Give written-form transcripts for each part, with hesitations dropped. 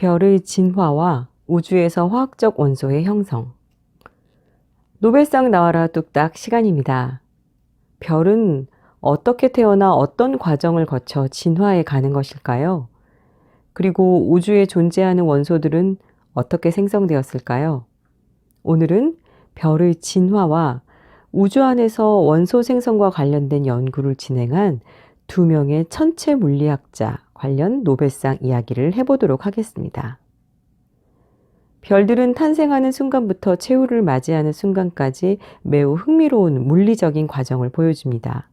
별의 진화와 우주에서 화학적 원소의 형성. 노벨상 나와라 뚝딱 시간입니다. 별은 어떻게 태어나 어떤 과정을 거쳐 진화해 가는 것일까요? 그리고 우주에 존재하는 원소들은 어떻게 생성되었을까요? 오늘은 별의 진화와 우주 안에서 원소 생성과 관련된 연구를 진행한 2명의 천체 물리학자 관련 노벨상 이야기를 해보도록 하겠습니다. 별들은 탄생하는 순간부터 최후를 맞이하는 순간까지 매우 흥미로운 물리적인 과정을 보여줍니다.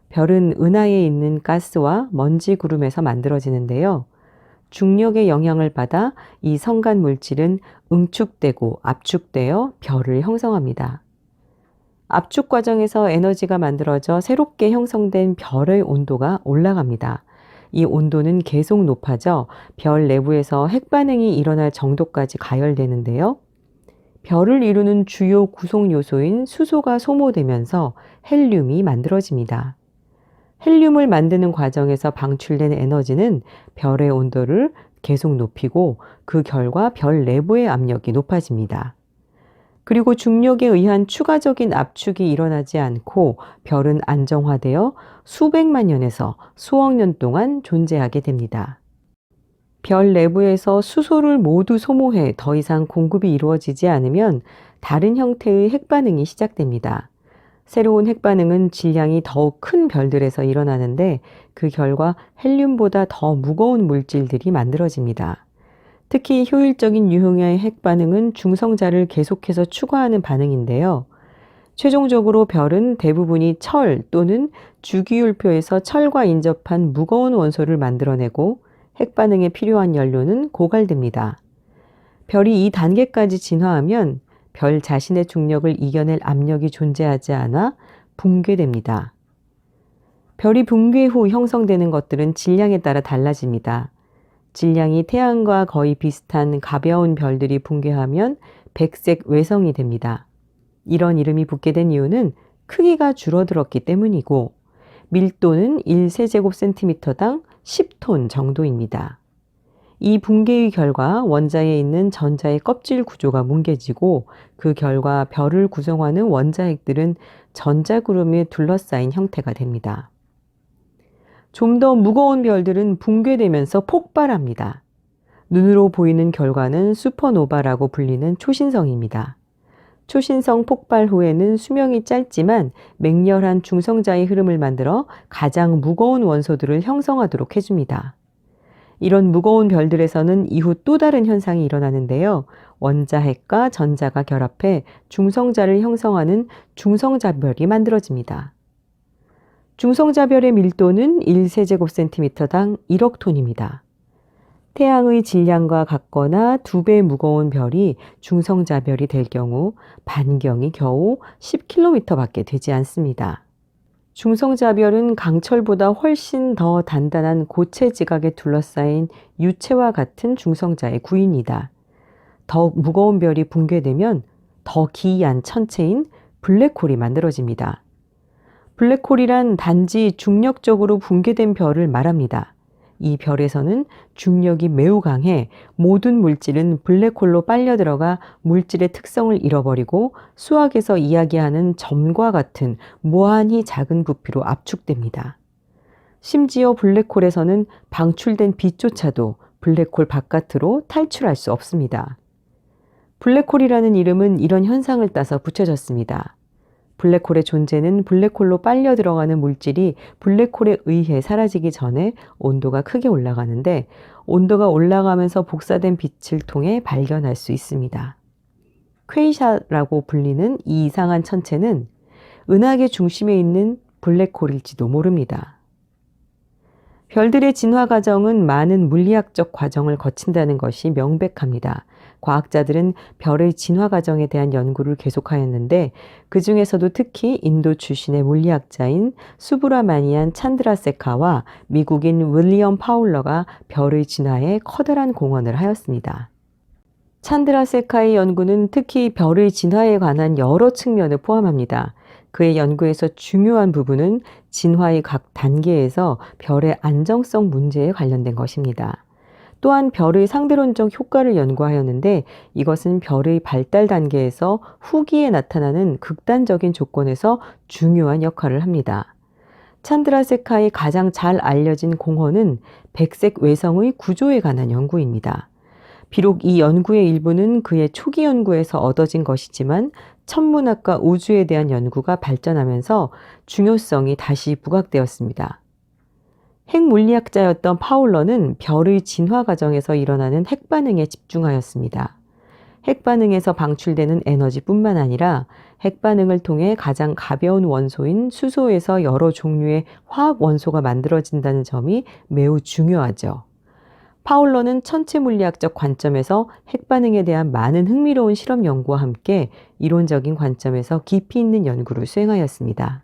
별은 은하에 있는 가스와 먼지 구름에서 만들어지는데요. 중력의 영향을 받아 이 성간 물질은 응축되고 압축되어 별을 형성합니다. 압축 과정에서 에너지가 만들어져 새롭게 형성된 별의 온도가 올라갑니다. 이 온도는 계속 높아져 별 내부에서 핵반응이 일어날 정도까지 가열되는데요. 별을 이루는 주요 구성 요소인 수소가 소모되면서 헬륨이 만들어집니다. 헬륨을 만드는 과정에서 방출된 에너지는 별의 온도를 계속 높이고 그 결과 별 내부의 압력이 높아집니다. 그리고 중력에 의한 추가적인 압축이 일어나지 않고 별은 안정화되어 수백만 년에서 수억 년 동안 존재하게 됩니다. 별 내부에서 수소를 모두 소모해 더 이상 공급이 이루어지지 않으면 다른 형태의 핵반응이 시작됩니다. 새로운 핵반응은 질량이 더욱 큰 별들에서 일어나는데 그 결과 헬륨보다 더 무거운 물질들이 만들어집니다. 특히 효율적인 유형의 핵반응은 중성자를 계속해서 추가하는 반응인데요. 최종적으로 별은 대부분이 철 또는 주기율표에서 철과 인접한 무거운 원소를 만들어내고 핵반응에 필요한 연료는 고갈됩니다. 별이 이 단계까지 진화하면 별 자신의 중력을 이겨낼 압력이 존재하지 않아 붕괴됩니다. 별이 붕괴 후 형성되는 것들은 질량에 따라 달라집니다. 질량이 태양과 거의 비슷한 가벼운 별들이 붕괴하면 백색 외성이 됩니다. 이런 이름이 붙게 된 이유는 크기가 줄어들었기 때문이고 밀도는 1세제곱센티미터당 10톤 정도입니다. 이 붕괴의 결과 원자에 있는 전자의 껍질 구조가 뭉개지고 그 결과 별을 구성하는 원자핵들은 전자구름에 둘러싸인 형태가 됩니다. 좀 더 무거운 별들은 붕괴되면서 폭발합니다. 눈으로 보이는 결과는 슈퍼노바라고 불리는 초신성입니다. 초신성 폭발 후에는 수명이 짧지만 맹렬한 중성자의 흐름을 만들어 가장 무거운 원소들을 형성하도록 해줍니다. 이런 무거운 별들에서는 이후 또 다른 현상이 일어나는데요. 원자핵과 전자가 결합해 중성자를 형성하는 중성자별이 만들어집니다. 중성자별의 밀도는 1세제곱센티미터당 1억 톤입니다. 태양의 질량과 같거나 2배 무거운 별이 중성자별이 될 경우 반경이 겨우 10km밖에 되지 않습니다. 중성자별은 강철보다 훨씬 더 단단한 고체 지각에 둘러싸인 유체와 같은 중성자의 구인이다. 더욱 무거운 별이 붕괴되면 더 기이한 천체인 블랙홀이 만들어집니다. 블랙홀이란 단지 중력적으로 붕괴된 별을 말합니다. 이 별에서는 중력이 매우 강해 모든 물질은 블랙홀로 빨려 들어가 물질의 특성을 잃어버리고 수학에서 이야기하는 점과 같은 무한히 작은 부피로 압축됩니다. 심지어 블랙홀에서는 방출된 빛조차도 블랙홀 바깥으로 탈출할 수 없습니다. 블랙홀이라는 이름은 이런 현상을 따서 붙여졌습니다. 블랙홀의 존재는 블랙홀로 빨려 들어가는 물질이 블랙홀에 의해 사라지기 전에 온도가 크게 올라가는데 온도가 올라가면서 복사된 빛을 통해 발견할 수 있습니다. 퀘이샤라고 불리는 이 이상한 천체는 은하계 중심에 있는 블랙홀일지도 모릅니다. 별들의 진화 과정은 많은 물리학적 과정을 거친다는 것이 명백합니다. 과학자들은 별의 진화 과정에 대한 연구를 계속하였는데 그 중에서도 특히 인도 출신의 물리학자인 수브라마니안 찬드라세카와 미국인 윌리엄 파울러가 별의 진화에 커다란 공헌을 하였습니다. 찬드라세카의 연구는 특히 별의 진화에 관한 여러 측면을 포함합니다. 그의 연구에서 중요한 부분은 진화의 각 단계에서 별의 안정성 문제에 관련된 것입니다. 또한 별의 상대론적 효과를 연구하였는데 이것은 별의 발달 단계에서 후기에 나타나는 극단적인 조건에서 중요한 역할을 합니다. 찬드라세카의 가장 잘 알려진 공헌은 백색 외성의 구조에 관한 연구입니다. 비록 이 연구의 일부는 그의 초기 연구에서 얻어진 것이지만 천문학과 우주에 대한 연구가 발전하면서 중요성이 다시 부각되었습니다. 핵물리학자였던 파울러는 별의 진화 과정에서 일어나는 핵반응에 집중하였습니다. 핵반응에서 방출되는 에너지뿐만 아니라 핵반응을 통해 가장 가벼운 원소인 수소에서 여러 종류의 화학 원소가 만들어진다는 점이 매우 중요하죠. 파울러는 천체 물리학적 관점에서 핵반응에 대한 많은 흥미로운 실험 연구와 함께 이론적인 관점에서 깊이 있는 연구를 수행하였습니다.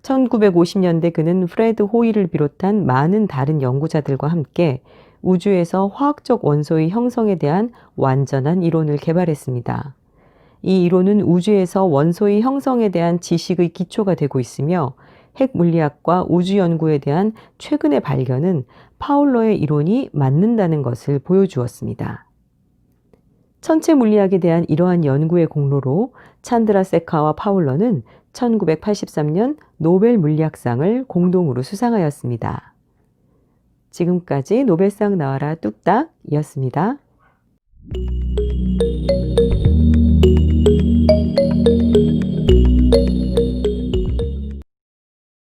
1950년대 그는 프레드 호일을 비롯한 많은 다른 연구자들과 함께 우주에서 화학적 원소의 형성에 대한 완전한 이론을 개발했습니다. 이 이론은 우주에서 원소의 형성에 대한 지식의 기초가 되고 있으며 핵물리학과 우주 연구에 대한 최근의 발견은 파울러의 이론이 맞는다는 것을 보여주었습니다. 천체 물리학에 대한 이러한 연구의 공로로 찬드라세카와 파울러는 1983년 노벨 물리학상을 공동으로 수상하였습니다. 지금까지 노벨상 나와라 뚝딱이었습니다.